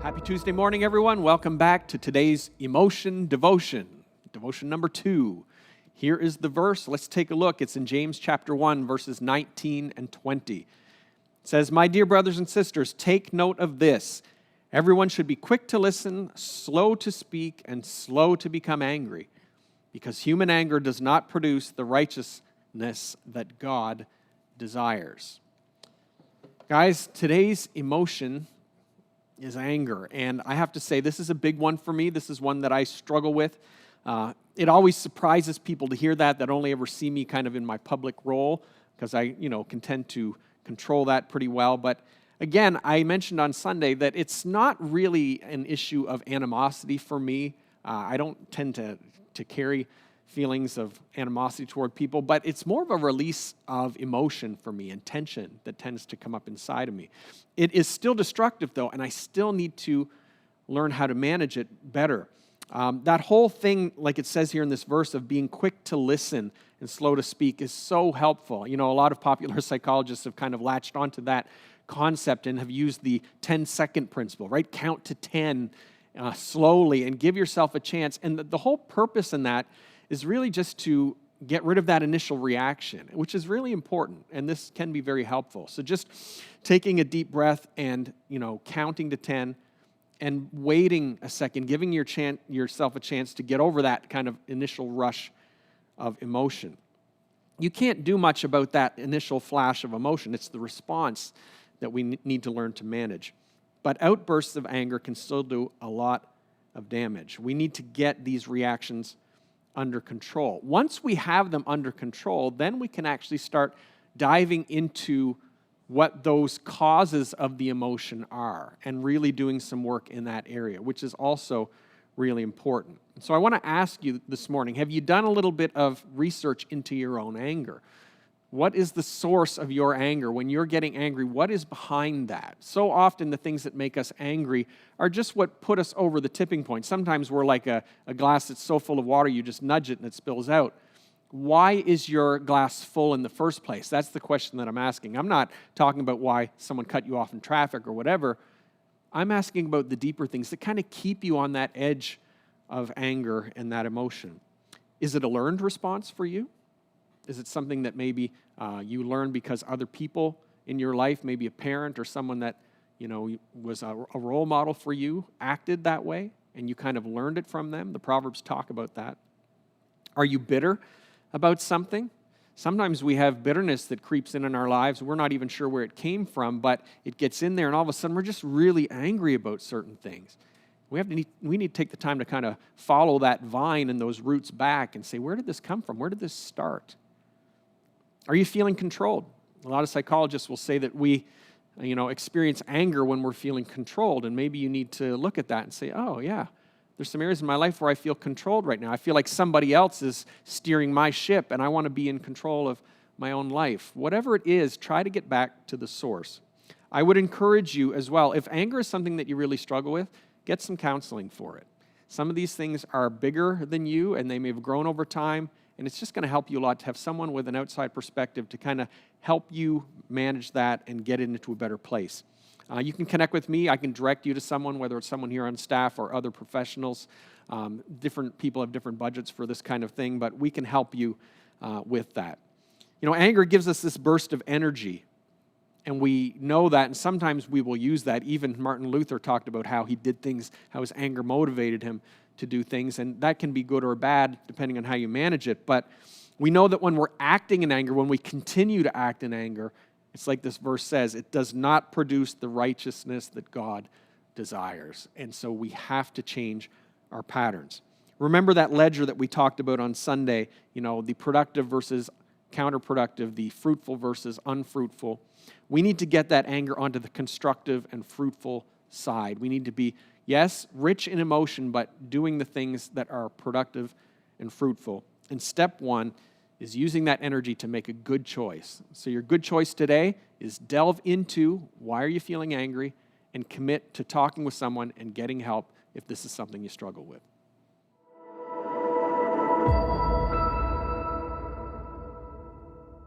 Happy Tuesday morning, everyone. Welcome back to today's Emotion Devotion, Devotion number 2. Here is the verse. Let's take a look. It's in James chapter 1, verses 19 and 20. It says, "My dear brothers and sisters, take note of this. Everyone should be quick to listen, slow to speak, and slow to become angry, because human anger does not produce the righteousness that God desires." Guys, today's emotion is anger. And I have to say, this is a big one for me. This is one that I struggle with. It always surprises people to hear that only ever see me kind of in my public role, because I, can tend to control that pretty well. But again, I mentioned on Sunday that it's not really an issue of animosity for me. I don't tend to carry feelings of animosity toward people, but it's more of a release of emotion for me and tension that tends to come up inside of me. It is still destructive, though, and I still need to learn how to manage it better. That whole thing, like it says here in this verse, of being quick to listen and slow to speak is so helpful. A lot of popular psychologists have kind of latched onto that concept and have used the 10-second principle, right? Count to 10 slowly and give yourself a chance. And the whole purpose in that is really just to get rid of that initial reaction, which is really important, and this can be very helpful. So just taking a deep breath and, counting to 10 and waiting a second, giving yourself a chance to get over that kind of initial rush of emotion. You can't do much about that initial flash of emotion. It's the response that we need to learn to manage. But outbursts of anger can still do a lot of damage. We need to get these reactions under control. Once we have them under control, then we can actually start diving into what those causes of the emotion are and really doing some work in that area, which is also really important. So I want to ask you this morning, have you done a little bit of research into your own anger? What is the source of your anger? When you're getting angry, what is behind that? So often the things that make us angry are just what put us over the tipping point. Sometimes we're like a glass that's so full of water, you just nudge it and it spills out. Why is your glass full in the first place? That's the question that I'm asking. I'm not talking about why someone cut you off in traffic or whatever. I'm asking about the deeper things that kind of keep you on that edge of anger and that emotion. Is it a learned response for you? Is it something that maybe you learned because other people in your life, maybe a parent or someone that was a role model for you, acted that way, and you kind of learned it from them? The Proverbs talk about that. Are you bitter about something? Sometimes we have bitterness that creeps in our lives. We're not even sure where it came from, but it gets in there, and all of a sudden we're just really angry about certain things. We need to take the time to kind of follow that vine and those roots back and say, where did this come from? Where did this start? Are you feeling controlled? A lot of psychologists will say that we, experience anger when we're feeling controlled, and maybe you need to look at that and say, oh, yeah, there's some areas in my life where I feel controlled right now. I feel like somebody else is steering my ship, and I want to be in control of my own life. Whatever it is, try to get back to the source. I would encourage you as well, if anger is something that you really struggle with, get some counseling for it. Some of these things are bigger than you, and they may have grown over time, and it's just going to help you a lot to have someone with an outside perspective to kind of help you manage that and get it into a better place. You can connect with me. I can direct you to someone, whether it's someone here on staff or other professionals. Different people have different budgets for this kind of thing, but we can help you with that. Anger gives us this burst of energy, and we know that, and sometimes we will use that. Even Martin Luther talked about how he did things, how his anger motivated him to do things, and that can be good or bad depending on how you manage it. But we know that when we're acting in anger, when we continue to act in anger, it's like this verse says, it does not produce the righteousness that God desires. And so we have to change our patterns. Remember that ledger that we talked about on Sunday, the productive versus counterproductive, the fruitful versus unfruitful. We need to get that anger onto the constructive and fruitful side. We need to be, yes, rich in emotion, but doing the things that are productive and fruitful. And step one is using that energy to make a good choice. So your good choice today is delve into why are you feeling angry and commit to talking with someone and getting help if this is something you struggle with.